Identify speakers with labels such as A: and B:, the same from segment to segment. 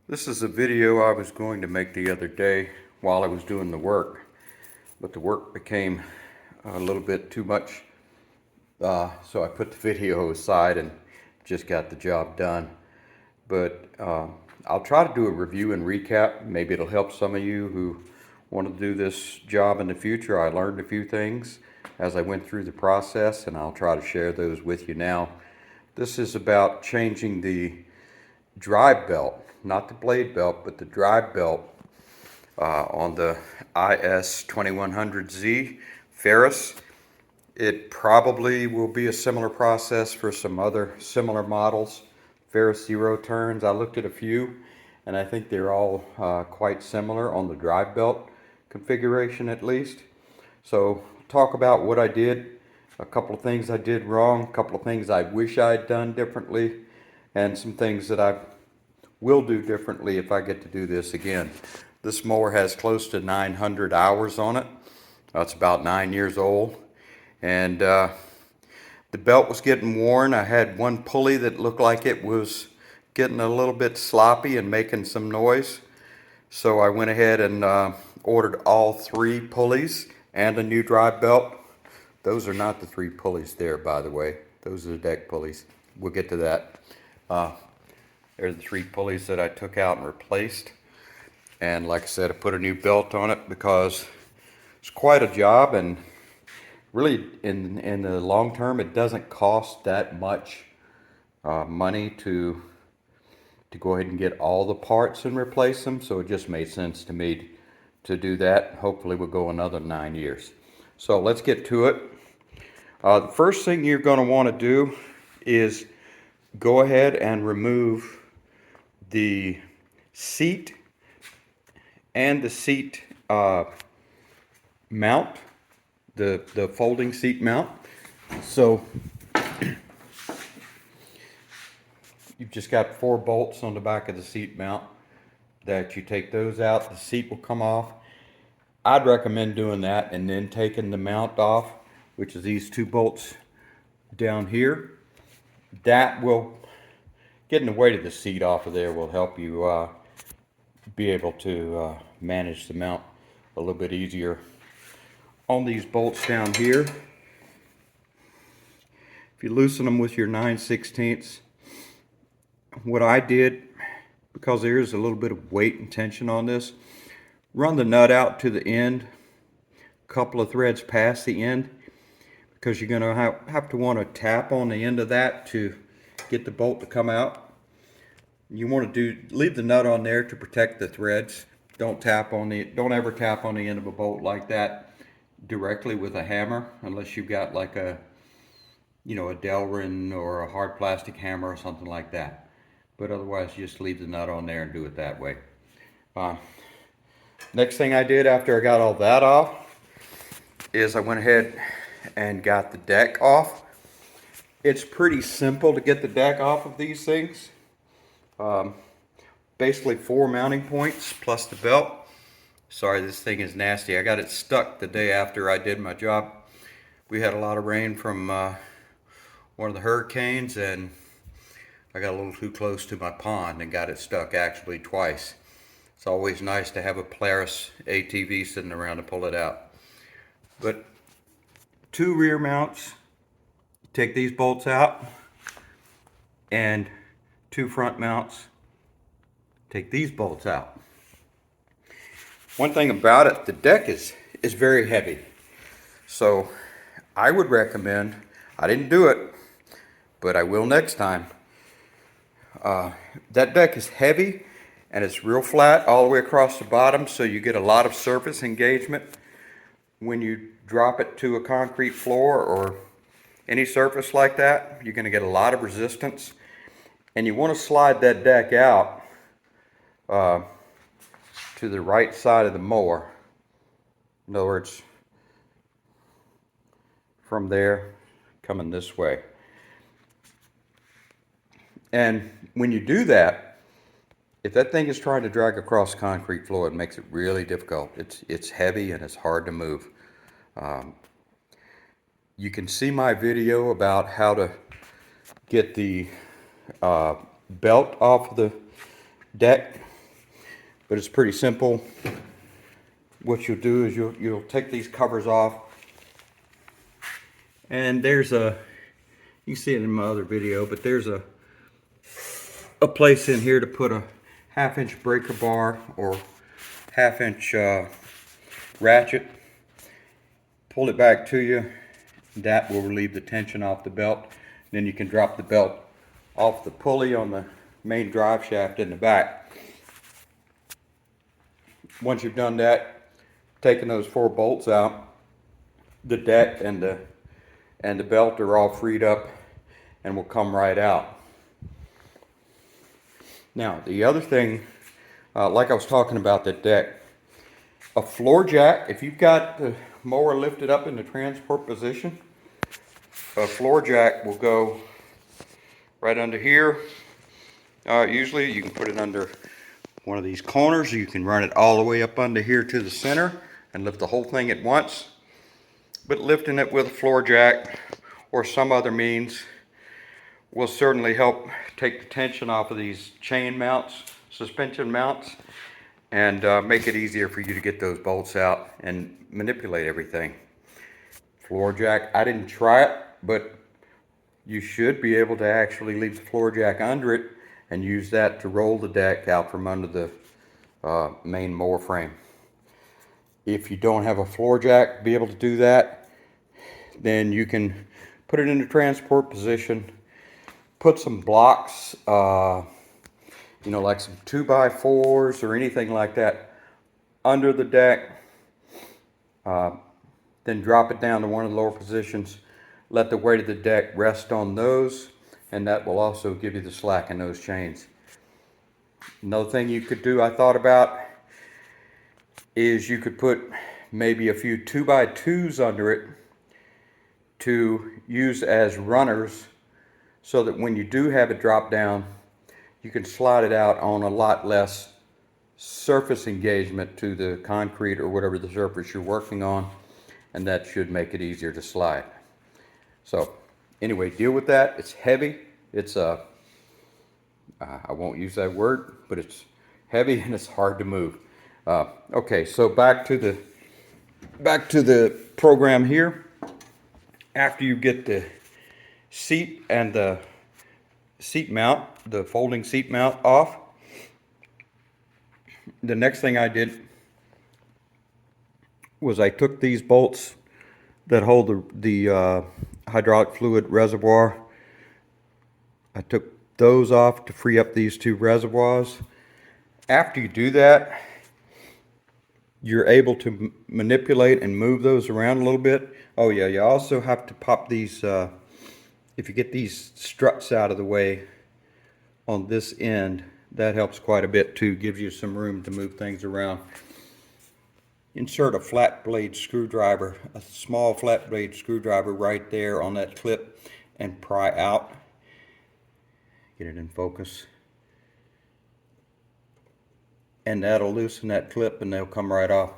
A: This is a video I was going to make the other day while I was doing the work, but the work became a little bit too much, so I put the video aside and just got the job done. But I'll try to do a review and recap. Maybe it'll help some of you who want to do this job in the future. I learned a few things as I went through the process, and I'll try to share those with you now. This is about changing the drive belt, not the blade belt, but the drive belt on the IS2100Z Ferris. It probably will be a similar process for some other similar models, Ferris zero turns. I looked at a few and I think they're all quite similar on the drive belt configuration at least. So talk about what I did, a couple of things I did wrong, a couple of things I wish I'd done differently, and some things that I will do differently if I get to do this again. This mower has close to 900 hours on it. It's about 9 years old, and the belt was getting worn. I had one pulley that looked like it was getting a little bit sloppy and making some noise, so I went ahead and ordered all 3 pulleys and a new drive belt. Those are not the 3 pulleys there, by the way. Those are the deck pulleys. We'll get to that. They're the 3 pulleys that I took out and replaced. And like I said, I put a new belt on it because it's quite a job, and really in the long term it doesn't cost that much money to go ahead and get all the parts and replace them. So it just made sense to me to do that. Hopefully we'll go another 9 years. So let's get to it. The first thing you're going to want to do is go ahead and remove the seat and the seat mount, the folding seat mount. So you've just got 4 bolts on the back of the seat mount that you take those out. The seat will come off. I'd recommend doing that and then taking the mount off, which is these 2 bolts down here. That will, getting the weight of the seat off of there will help you be able to manage the mount a little bit easier. On these bolts down here, if you loosen them with your 9/16, what I did, because there is a little bit of weight and tension on this, run the nut out to the end, a couple of threads past the end, because you're going to have to want to tap on the end of that to get the bolt to come out. You want to leave the nut on there to protect the threads. Don't ever tap on the end of a bolt like that directly with a hammer, unless you've got like a Delrin or a hard plastic hammer or something like that. But otherwise, just leave the nut on there and do it that way. Next thing I did after I got all that off is I went ahead and got the deck off. It's pretty simple to get the deck off of these things. Basically 4 mounting points plus the belt. Sorry, this thing is nasty. I got it stuck the day after I did my job. We had a lot of rain from one of the hurricanes, and I got a little too close to my pond and got it stuck actually twice. It's always nice to have a Pulleys ATV sitting around to pull it out. But 2 rear mounts, take these bolts out, and 2 front mounts, take these bolts out. One thing about it, the deck is very heavy. So I would recommend, I didn't do it, but I will next time. That deck is heavy and it's real flat all the way across the bottom, so you get a lot of surface engagement. When you drop it to a concrete floor or any surface like that, you're going to get a lot of resistance. And you want to slide that deck out to the right side of the mower. In other words, from there, coming this way. And when you do that, if that thing is trying to drag across concrete floor, it makes it really difficult. It's heavy and it's hard to move. You can see my video about how to get the belt off the deck but it's pretty simple. What you'll do is you'll take these covers off, and there's a, you can see it in my other video, but there's a place in here to put a 1/2 inch breaker bar or 1/2 inch ratchet. Pull it back to you. That will relieve the tension off the belt. Then you can drop the belt off the pulley on the main drive shaft in the back. Once you've done that, taking those 4 bolts out, the deck and the belt are all freed up and will come right out. Now the other thing, like I was talking about the deck, a floor jack, if you've got the mower lifted up in the transport position, a floor jack will go right under here. Usually you can put it under one of these corners, or you can run it all the way up under here to the center and lift the whole thing at once. But lifting it with a floor jack or some other means will certainly help take the tension off of these chain mounts, suspension mounts, and make it easier for you to get those bolts out and manipulate everything. Floor jack, I didn't try it, but you should be able to actually leave the floor jack under it and use that to roll the deck out from under the main mower frame. If you don't have a floor jack to be able to do that, then you can put it in the transport position, put some blocks, you know, like some 2x4s or anything like that under the deck, then drop it down to one of the lower positions, let the weight of the deck rest on those, and that will also give you the slack in those chains. Another thing you could do, I thought about, is you could put maybe a few 2x2s under it to use as runners, so that when you do have it drop down, you can slide it out on a lot less surface engagement to the concrete or whatever the surface you're working on, and that should make it easier to slide. So anyway, deal with that. It's heavy. It's I won't use that word, but it's heavy and it's hard to move. Okay, so back to the program here. After you get the seat and the seat mount, the folding seat mount off, the next thing I did was I took these bolts that hold the hydraulic fluid reservoir. I took those off to free up these 2 reservoirs. After you do that, you're able to manipulate and move those around a little bit. Oh yeah, you also have to pop these, if you get these struts out of the way on this end, that helps quite a bit too, gives you some room to move things around. Insert a flat blade screwdriver, a small flat blade screwdriver right there on that clip, and pry out. Get it in focus. And that'll loosen that clip and they'll come right off.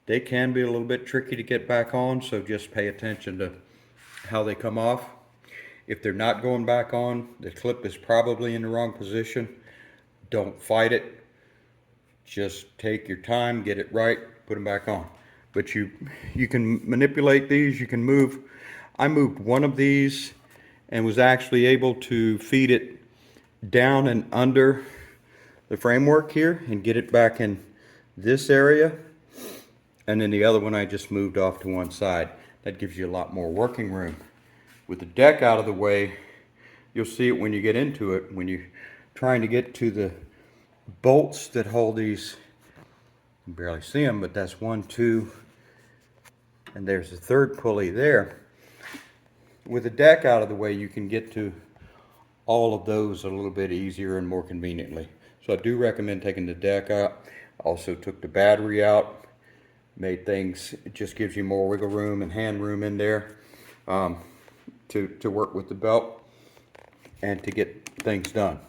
A: They can be a little bit tricky to get back on, so just pay attention to how they come off. If they're not going back on, the clip is probably in the wrong position. Don't fight it. Just take your time, get it right, put them back on. But you can manipulate these, you can move. I moved one of these and was actually able to feed it down and under the framework here and get it back in this area. And then the other one I just moved off to one side. That gives you a lot more working room. With the deck out of the way, you'll see it when you get into it. When you're trying to get to the bolts that hold these, you can barely see them, but that's 1, 2, and there's the 3rd pulley there. With the deck out of the way, you can get to all of those a little bit easier and more conveniently. So I do recommend taking the deck out. Also took the battery out, made things, it just gives you more wiggle room and hand room in there to work with the belt and to get things done.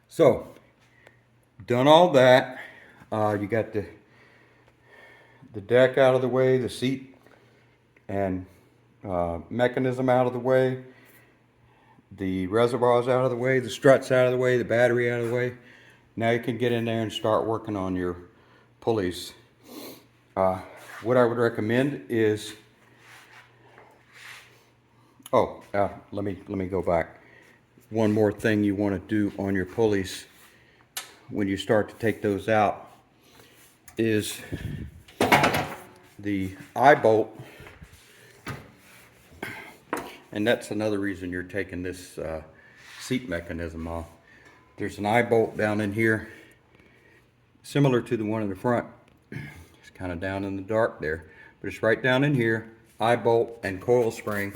A: So, done all that, you got the deck out of the way, the seat and mechanism out of the way, the reservoirs out of the way, the struts out of the way, the battery out of the way. Now you can get in there and start working on your pulleys. What I would recommend is, let me go back. One more thing you want to do on your pulleys when you start to take those out is the eye bolt, and that's another reason you're taking this seat mechanism off. There's an eye bolt down in here, similar to the one in the front. It's kind of down in the dark there, but it's right down in here. Eye bolt and coil spring.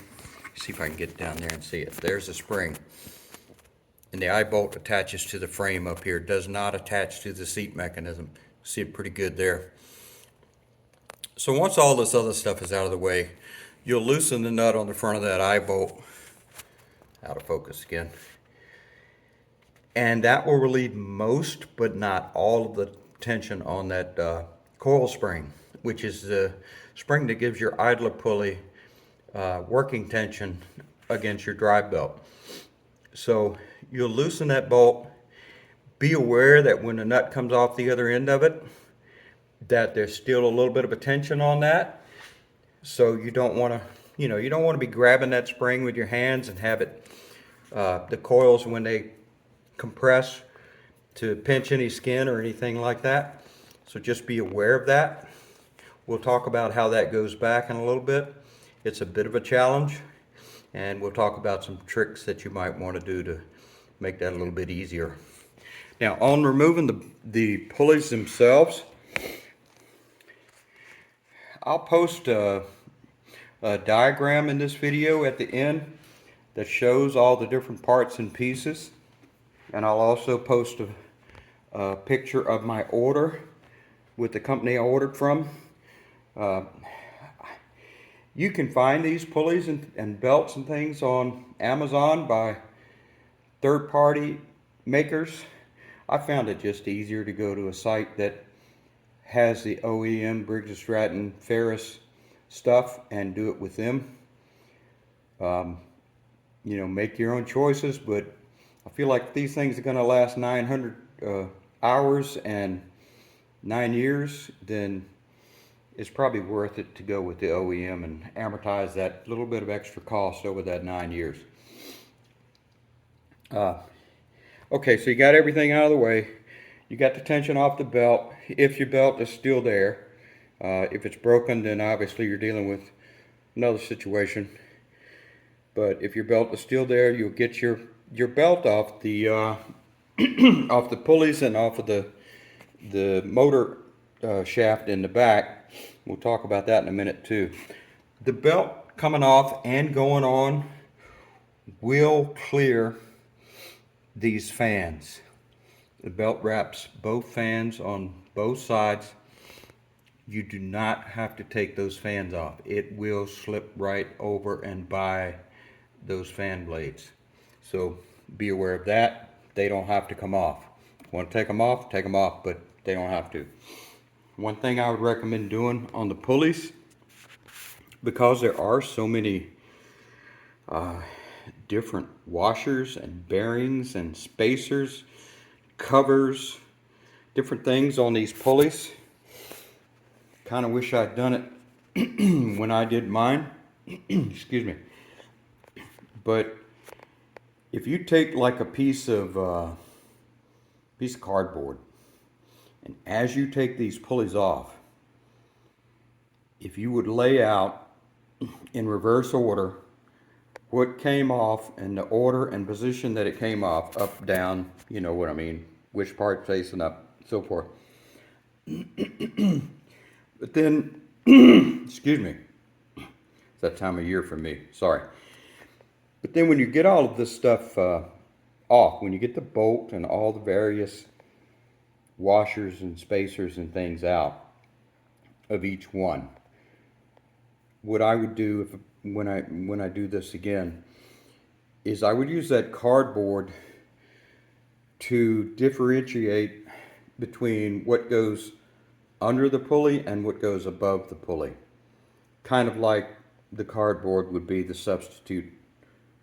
A: See if I can get down there and see it. There's the spring. And the eye bolt attaches to the frame up here. It does not attach to the seat mechanism. See it pretty good there. So once all this other stuff is out of the way, you'll loosen the nut on the front of that eye bolt. Out of focus again. And that will relieve most, but not all of the tension on that coil spring, which is the spring that gives your idler pulley working tension against your drive belt. So you'll loosen that bolt. Be aware that when the nut comes off the other end of it, that there's still a little bit of a tension on that. So you don't want to, you don't want to be grabbing that spring with your hands and have it, the coils when they compress, to pinch any skin or anything like that. So just be aware of that. We'll talk about how that goes back in a little bit. It's a bit of a challenge, and we'll talk about some tricks that you might want to do to make that a little bit easier. Now, on removing the pulleys themselves, I'll post a diagram in this video at the end that shows all the different parts and pieces, and I'll also post a picture of my order with the company I ordered from. You can find these pulleys and belts and things on Amazon by third-party makers. I found it just easier to go to a site that has the OEM, Briggs & Stratton, Ferris stuff and do it with them. Make your own choices, but I feel like these things are going to last 900 hours and 9 years, then it's probably worth it to go with the OEM and amortize that little bit of extra cost over that 9 years. Okay, so you got everything out of the way. You got the tension off the belt, if your belt is still there. If it's broken, then obviously you're dealing with another situation. But if your belt is still there, you'll get your belt off the off the pulleys and off of the motor shaft in the back. We'll talk about that in a minute too. The belt coming off and going on will clear these fans. The belt wraps both fans on both sides. You do not have to take those fans off. It will slip right over and by those fan blades. So be aware of that. They don't have to come off. Want to take them off, but they don't have to. One thing I would recommend doing on the pulleys, because there are so many different washers and bearings and spacers, covers, different things on these pulleys. Kind of wish I'd done it when I did mine. Excuse me. But if you take like a piece of cardboard, and as you take these pulleys off, if you would lay out in reverse order what came off and the order and position that it came off, up, down, you know what I mean, which part facing up, so forth. But then, excuse me, it's that time of year for me, sorry. But then when you get all of this stuff off, when you get the bolt and all the various washers and spacers and things out of each one, what I would do when I do this again is I would use that cardboard to differentiate between what goes under the pulley and what goes above the pulley. Kind of like the cardboard would be the substitute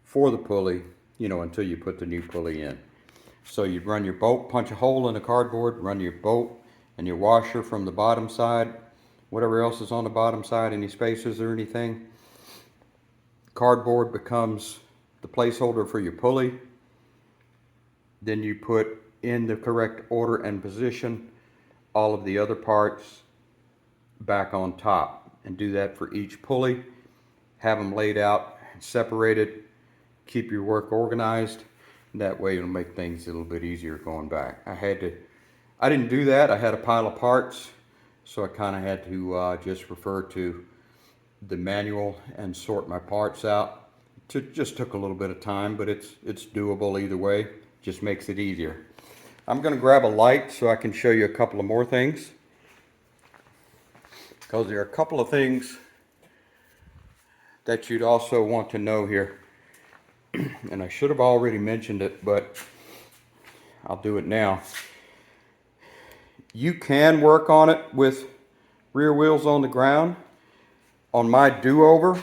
A: for the pulley, until you put the new pulley in. So you'd run your bolt, punch a hole in the cardboard, run your bolt and your washer from the bottom side, whatever else is on the bottom side, any spacers or anything. Cardboard becomes the placeholder for your pulley. Then you put in the correct order and position all of the other parts back on top, and do that for each pulley. Have them laid out, separated, keep your work organized. That way it'll make things a little bit easier going back. I didn't do that. I had a pile of parts, so I kind of had to just refer to the manual and sort my parts out. It just took a little bit of time, but it's doable either way. Just makes it easier. I'm going to grab a light so I can show you a couple of more things, because there are a couple of things that you'd also want to know here. And I should have already mentioned it, but I'll do it now. You can work on it with rear wheels on the ground. On my do-over,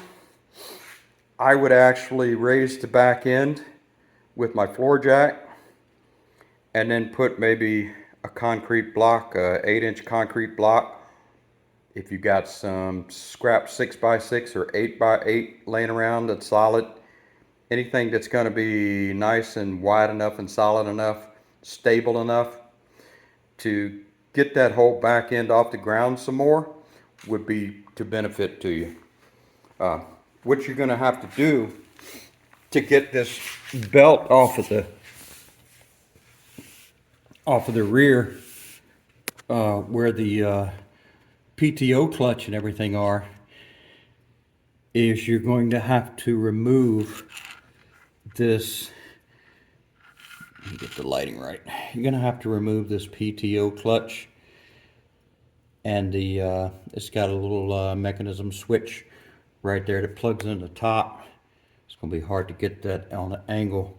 A: I would actually raise the back end with my floor jack and then put maybe a concrete block, a 8-inch concrete block. If you got some scrap 6x6 or 8x8 laying around that's solid, anything that's going to be nice and wide enough and solid enough, stable enough to get that whole back end off the ground some more would be to benefit to you. What you're going to have to do to get this belt off of the rear, where the PTO clutch and everything are, is you're going to have to remove this. Let me get the lighting right. You're going to have to remove this PTO clutch, and it's got a little mechanism switch right there that plugs in the top. It's going to be hard to get that on an angle,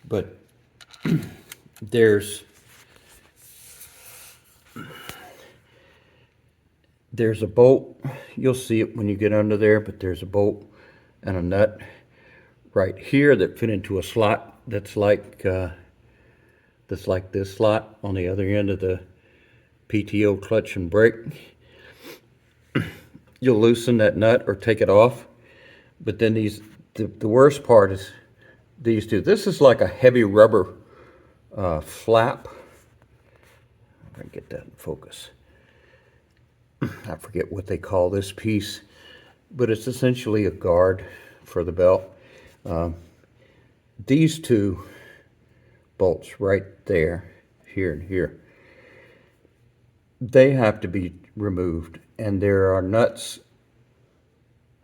A: but there's a bolt. You'll see it when you get under there, but there's a bolt and a nut right here that fit into a slot that's like this slot on the other end of the PTO clutch and brake. You'll loosen that nut or take it off, but then the worst part is these two. This is like a heavy rubber flap. If I can get that in focus. I forget what they call this piece, but it's essentially a guard for the belt. These two bolts right there, here and here, they have to be removed, and there are nuts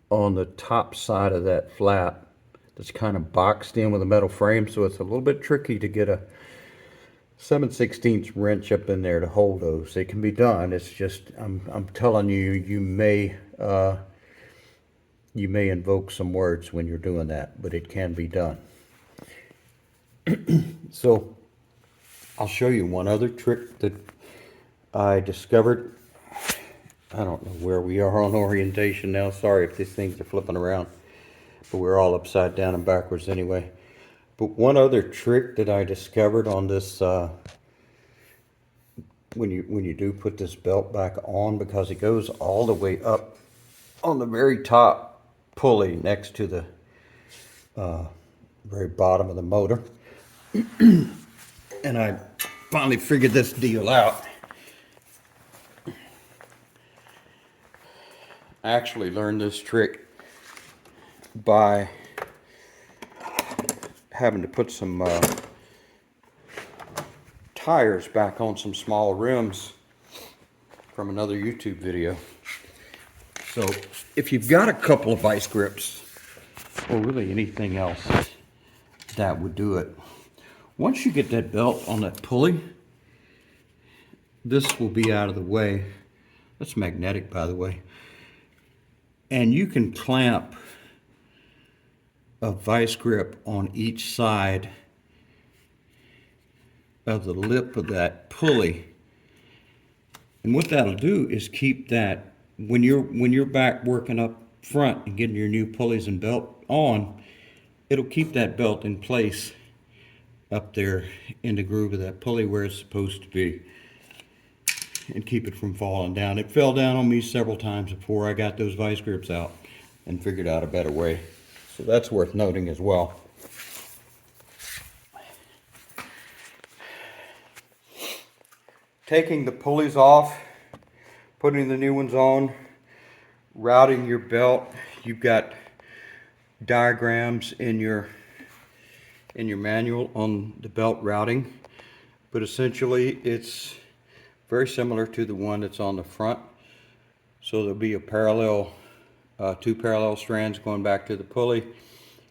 A: on the top side of that flap that's kind of boxed in with a metal frame, so it's a little bit tricky to get a 7/16 wrench up in there to hold those. It can be done. It's just, I'm telling you, you may invoke some words when you're doing that, but it can be done. So I'll show you one other trick that I discovered. I don't know where we are on orientation now. Sorry if these things are flipping around, but we're all upside down and backwards anyway. But one other trick that I discovered on this, when you do put this belt back on, because it goes all the way up on the very top pulley next to the very bottom of the motor. And I finally figured this deal out. I actually learned this trick by having to put some tires back on some small rims from another YouTube video. So if you've got a couple of vice grips, or really anything else, that would do it. Once you get that belt on that pulley, this will be out of the way. That's magnetic, by the way. And you can clamp a vice grip on each side of the lip of that pulley. And what that'll do is keep that, when you're back working up front and getting your new pulleys and belt on, it'll keep that belt in place up there in the groove of that pulley where it's supposed to be, and keep it from falling down. It fell down on me several times before I got those vice grips out and figured out a better way. So that's worth noting as well. Taking the pulleys off, putting the new ones on, routing your belt. You've got diagrams in your manual on the belt routing, but essentially it's very similar to the one that's on the front. So there'll be a parallel, two parallel strands going back to the pulley,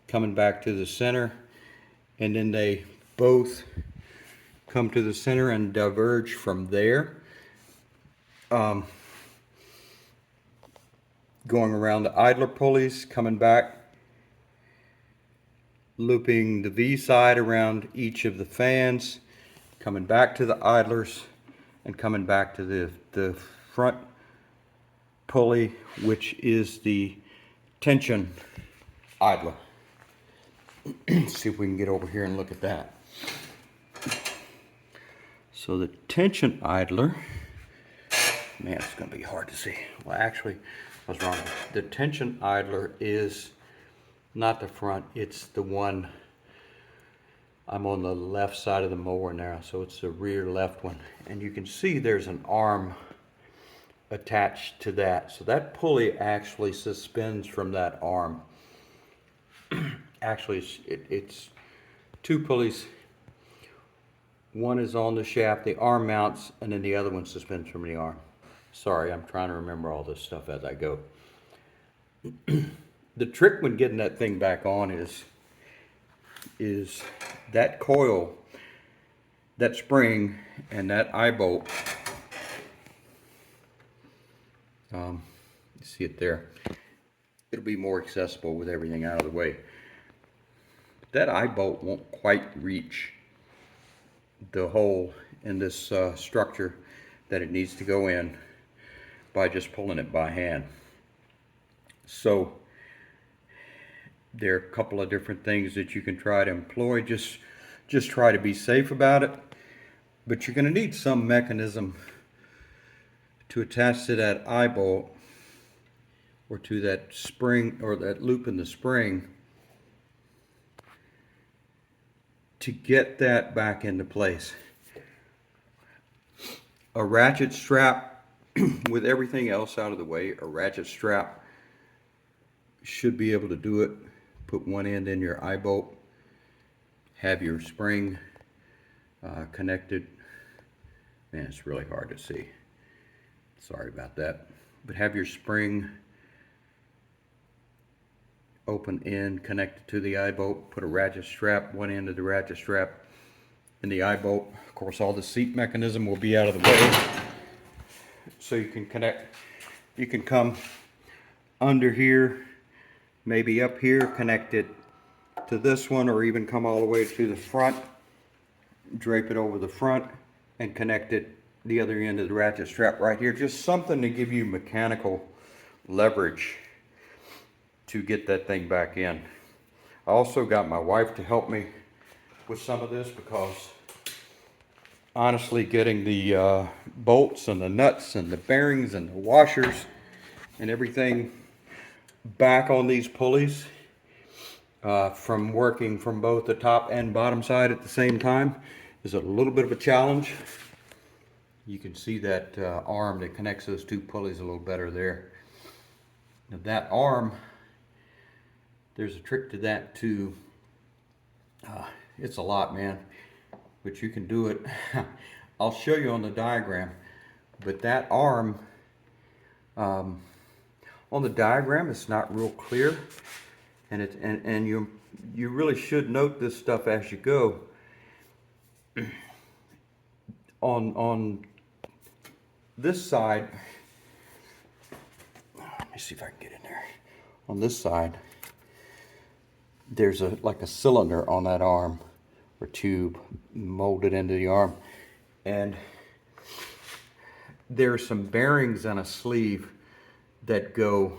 A: coming back to the center, and then they both come to the center and diverge from there, going around the idler pulleys, coming back, looping the V side around each of the fans, coming back to the idlers, and coming back to the front pulley, which is the tension idler. See if we can get over here and look at that. So the tension idler, man, it's going to be hard to see. Well, actually, I was wrong. The tension idler is not the front, it's the one. I'm on the left side of the mower now, so it's the rear left one. And you can see there's an arm attached to that. So that pulley actually suspends from that arm. Actually, it's two pulleys. One is on the shaft, the arm mounts, and then the other one suspends from the arm. Sorry, I'm trying to remember all this stuff as I go. The trick when getting that thing back on is that coil, that spring, and that eye bolt. You see it there. It'll be more accessible with everything out of the way. But that eye bolt won't quite reach the hole in this structure that it needs to go in by just pulling it by hand. So there are a couple of different things that you can try to employ. Just try to be safe about it, but you're going to need some mechanism to attach to that eye bolt or to that spring or that loop in the spring to get that back into place. A ratchet strap, with everything else out of the way, a ratchet strap should be able to do it. Put one end in your eye bolt, have your spring connected. Man, it's really hard to see. Sorry about that. But have your spring open end connected to the eye bolt. Put a ratchet strap, one end of the ratchet strap in the eye bolt. Of course, all the seat mechanism will be out of the way, so you can connect. You can come under here, maybe up here, connect it to this one, or even come all the way to the front, drape it over the front, and connect it the other end of the ratchet strap right here. Just something to give you mechanical leverage to get that thing back in. I also got my wife to help me with some of this, because honestly, getting the bolts and the nuts and the bearings and the washers and everything back on these pulleys from working from both the top and bottom side at the same time is a little bit of a challenge. You can see that arm that connects those two pulleys a little better there. Now that arm, there's a trick to that too. It's a lot, man, but you can do it. I'll show you on the diagram, but that arm, on the diagram, it's not real clear, and you really should note this stuff as you go. On this side, let me see if I can get in there. On this side, there's like a cylinder on that arm or tube molded into the arm, and there's some bearings on a sleeve that go,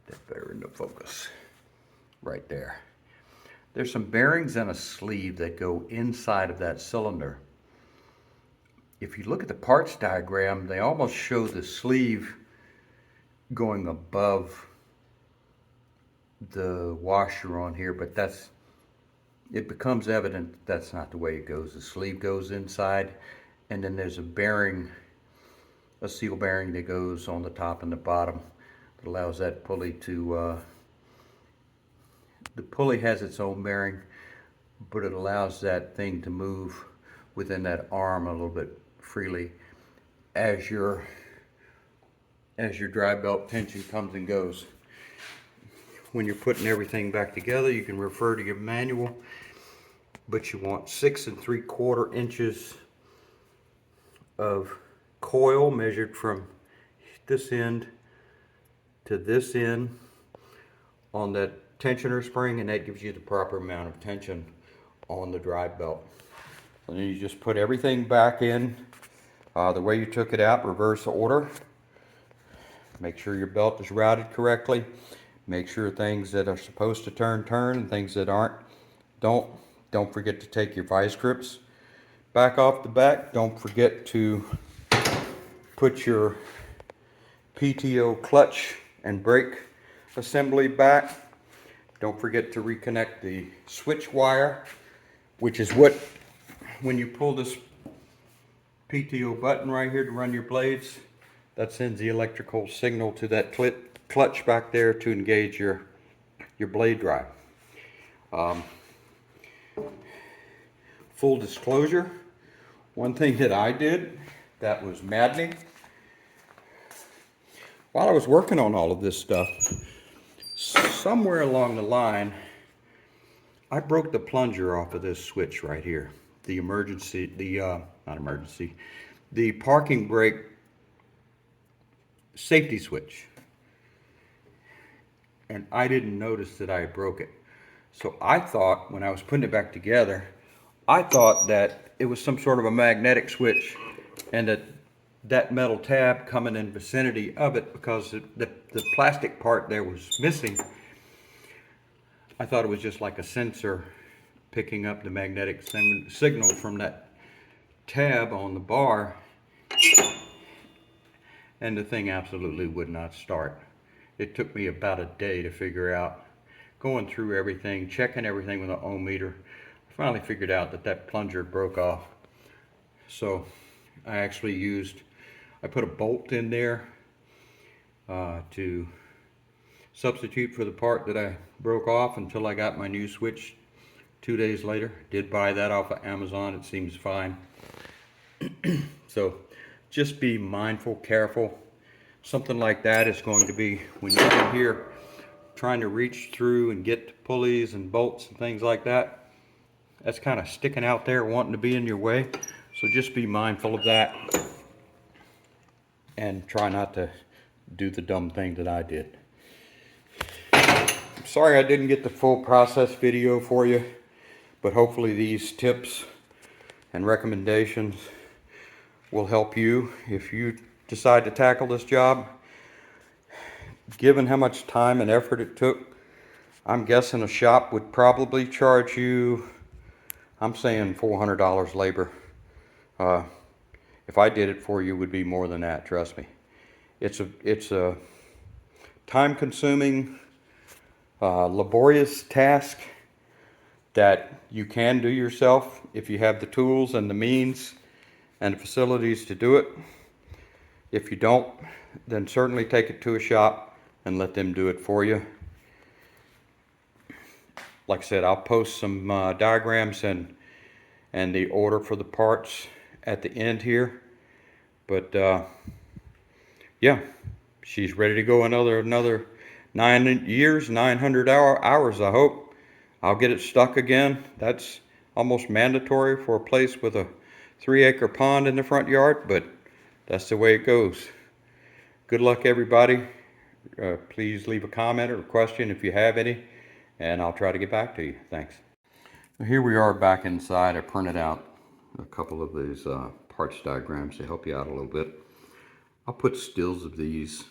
A: that better into focus right there. There's some bearings and a sleeve that go inside of that cylinder. If you look at the parts diagram, they almost show the sleeve going above the washer on here, but it becomes evident that's not the way it goes. The sleeve goes inside, and then there's a bearing, a seal bearing that goes on the top and the bottom that allows that pulley to, the pulley has its own bearing, but it allows that thing to move within that arm a little bit freely as your drive belt tension comes and goes. When you're putting everything back together, you can refer to your manual, but you want 6 3/4 inches of coil measured from this end to this end on that tensioner spring, and that gives you the proper amount of tension on the drive belt. And then you just put everything back in the way you took it out, reverse order. Make sure your belt is routed correctly. Make sure things that are supposed to turn, and things that aren't, don't. Don't forget to take your vice grips back off the back. Don't forget to put your PTO clutch and brake assembly back. Don't forget to reconnect the switch wire, which is what, when you pull this PTO button right here to run your blades, that sends the electrical signal to that clutch back there to engage your blade drive. Full disclosure, one thing that I did that was maddening, while I was working on all of this stuff, somewhere along the line, I broke the plunger off of this switch right here. The the parking brake safety switch. And I didn't notice that I broke it. So I thought, when I was putting it back together, I thought that it was some sort of a magnetic switch, and that metal tab coming in vicinity of it, because the plastic part there was missing. I thought it was just like a sensor picking up the magnetic signal from that tab on the bar, and the thing absolutely would not start. It took me about a day to figure out, going through everything, checking everything with an ohm meter. I finally figured out that plunger broke off. So I actually I put a bolt in there to substitute for the part that I broke off until I got my new switch 2 days later. Did buy that off of Amazon. It seems fine. So just be mindful, careful. Something like that is going to be, when you're in here trying to reach through and get to pulleys and bolts and things like that, that's kind of sticking out there wanting to be in your way. So just be mindful of that and try not to do the dumb thing that I did. I'm sorry I didn't get the full process video for you, but hopefully these tips and recommendations will help you if you decide to tackle this job. Given how much time and effort it took, I'm guessing a shop would probably charge you, I'm saying $400 labor. If I did it for you, it would be more than that, trust me. It's a time-consuming, laborious task that you can do yourself if you have the tools and the means and the facilities to do it. If you don't, then certainly take it to a shop and let them do it for you. Like I said, I'll post some diagrams and the order for the parts at the end here. But yeah, she's ready to go another 9 years, 900 hours, I hope. I'll get it stuck again. That's almost mandatory for a place with a 3-acre pond in the front yard, but that's the way it goes. Good luck, everybody. Please leave a comment or a question if you have any, and I'll try to get back to you. Thanks. Here we are back inside. I printed out a couple of these parts diagrams to help you out a little bit. I'll put stills of these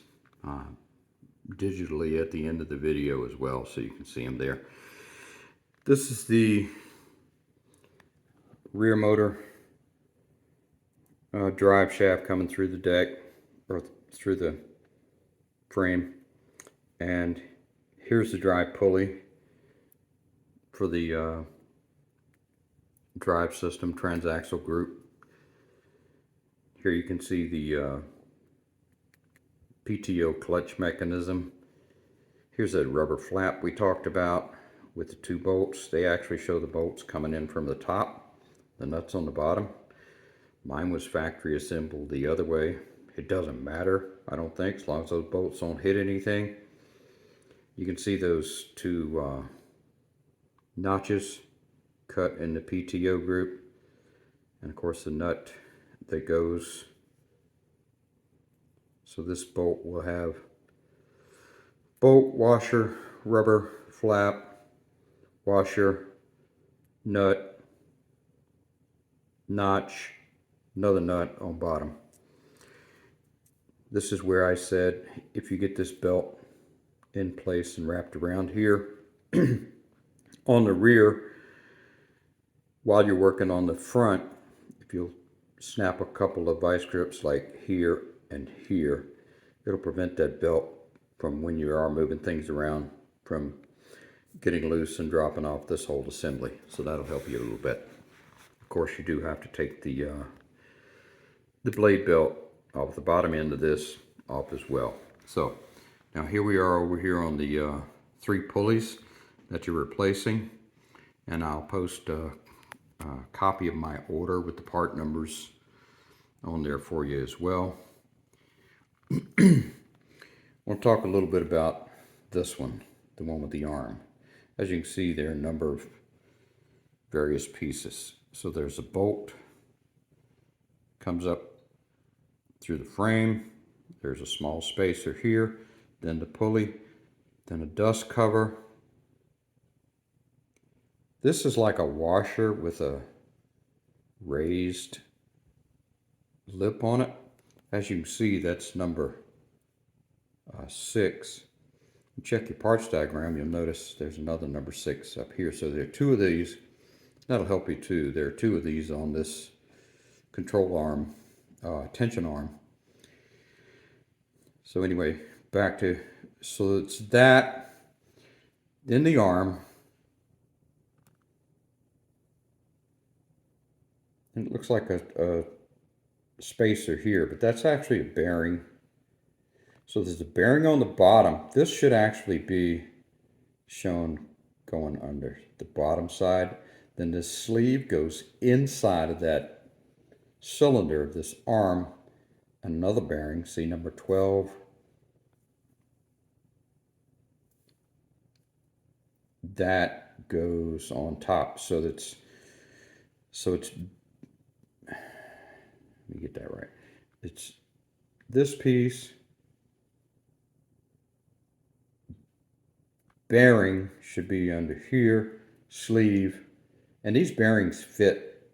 A: digitally at the end of the video as well, so you can see them there. This is the rear motor drive shaft coming through the deck, or through the frame. And here's the drive pulley for the drive system transaxle group. Here you can see the PTO clutch mechanism. Here's that rubber flap we talked about with the two bolts. They actually show the bolts coming in from the top, the nuts on the bottom. Mine was factory assembled the other way. It doesn't matter, I don't think, as long as those bolts don't hit anything. You can see those two notches cut in the PTO group, and of course the nut that goes. So this bolt will have bolt, washer, rubber flap, washer, nut, notch, another nut on bottom. This is where I said if you get this belt in place and wrapped around here on the rear, while you're working on the front, if you'll snap a couple of vice grips like here and here, it'll prevent that belt from, when you are moving things around, from getting loose and dropping off this whole assembly. So that'll help you a little bit. Of course, you do have to take the blade belt off the bottom end of this off as well. So now here we are over here on the 3 pulleys that you're replacing, and I'll post a copy of my order with the part numbers on there for you as well. I want to talk a little bit about this one, the one with the arm. As you can see, there are a number of various pieces. So there's a bolt, comes up through the frame. There's a small spacer here, then the pulley, then a dust cover. This is like a washer with a raised lip on it. As you can see, that's number 6. You check your parts diagram, you'll notice there's another number 6 up here. So there are 2 of these. That'll help you too. There are 2 of these on this control arm, tension arm. So anyway, back to, so it's that, then the arm, and it looks like a spacer here, but that's actually a bearing. So there's a bearing on the bottom. This should actually be shown going under the bottom side. Then this sleeve goes inside of that cylinder of this arm. Another bearing, see number 12. That goes on top. So it's let me get that right. It's this piece, bearing should be under here, sleeve, and these bearings fit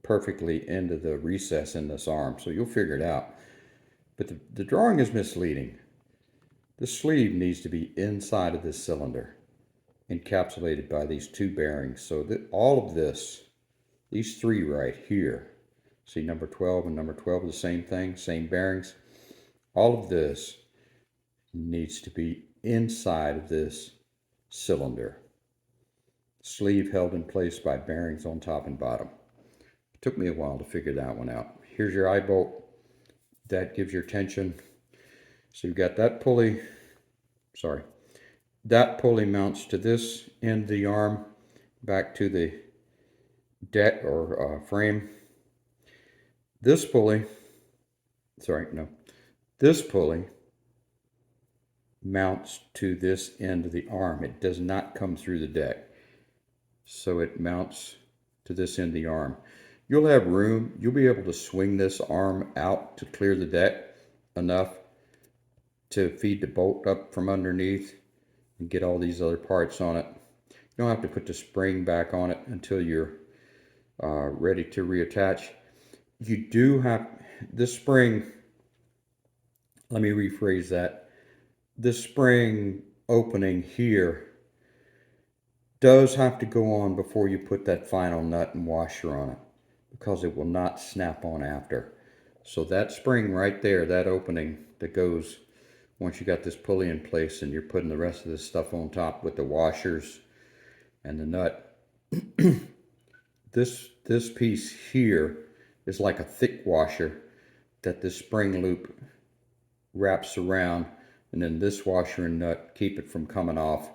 A: perfectly into the recess in this arm, so you'll figure it out. But the drawing is misleading. The sleeve needs to be inside of this cylinder, encapsulated by these 2 bearings. So that all of this, these 3 right here, see number 12 and number 12 are the same thing, same bearings. All of this needs to be inside of this cylinder. Sleeve held in place by bearings on top and bottom. It took me a while to figure that one out. Here's your eye bolt. That gives your tension. So you've got that pulley, that pulley mounts to this end of the arm, back to the deck or frame. This pulley, this pulley mounts to this end of the arm. It does not come through the deck. So it mounts to this end of the arm. You'll have room. You'll be able to swing this arm out to clear the deck enough to feed the bolt up from underneath and get all these other parts on it. You don't have to put the spring back on it until you're ready to reattach. You do have this spring, let me rephrase that. This spring opening here does have to go on before you put that final nut and washer on it, because it will not snap on after. So that spring right there, that opening that goes once you got this pulley in place and you're putting the rest of this stuff on top with the washers and the nut, this piece here is like a thick washer that this spring loop wraps around, and then this washer and nut keep it from coming off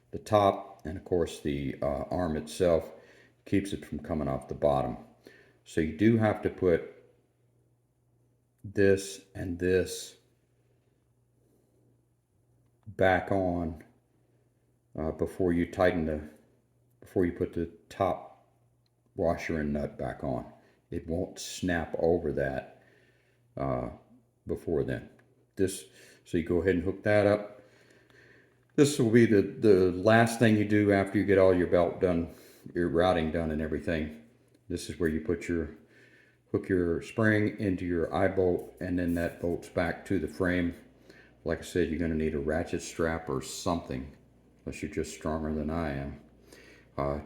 A: the top, and of course the arm itself keeps it from coming off the bottom. So you do have to put this and this back on before you put the top washer and nut back on. It won't snap over that before then. So you go ahead and hook that up. This will be the last thing you do after you get all your belt done, your routing done and everything. This is where you put hook your spring into your eye bolt, and then that bolts back to the frame. Like I said, you're going to need a ratchet strap or something, unless you're just stronger than I am,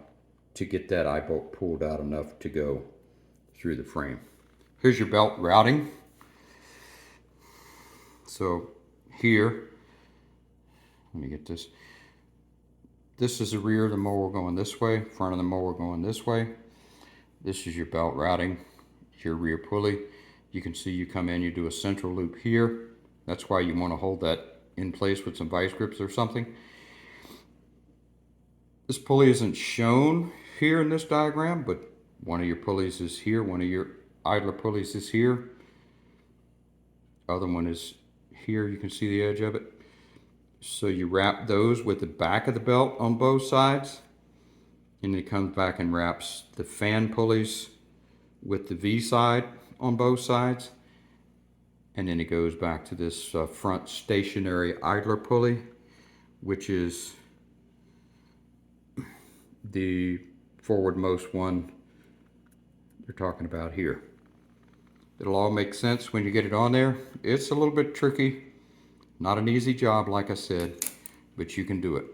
A: to get that eye bolt pulled out enough to go through the frame. Here's your belt routing. So here, let me get this. This is the rear of the mower going this way, front of the mower going this way. This is your belt routing, your rear pulley. You can see you come in, you do a central loop here. That's why you want to hold that in place with some vice grips or something. This pulley isn't shown here in this diagram, but one of your pulleys is here, one of your idler pulleys is here. Other one is here, you can see the edge of it. So you wrap those with the back of the belt on both sides, and it comes back and wraps the fan pulleys with the V side on both sides, and then it goes back to this front stationary idler pulley, which is the forwardmost one they're talking about here. It'll all make sense when you get it on there. It's a little bit tricky, not an easy job like I said, but you can do it.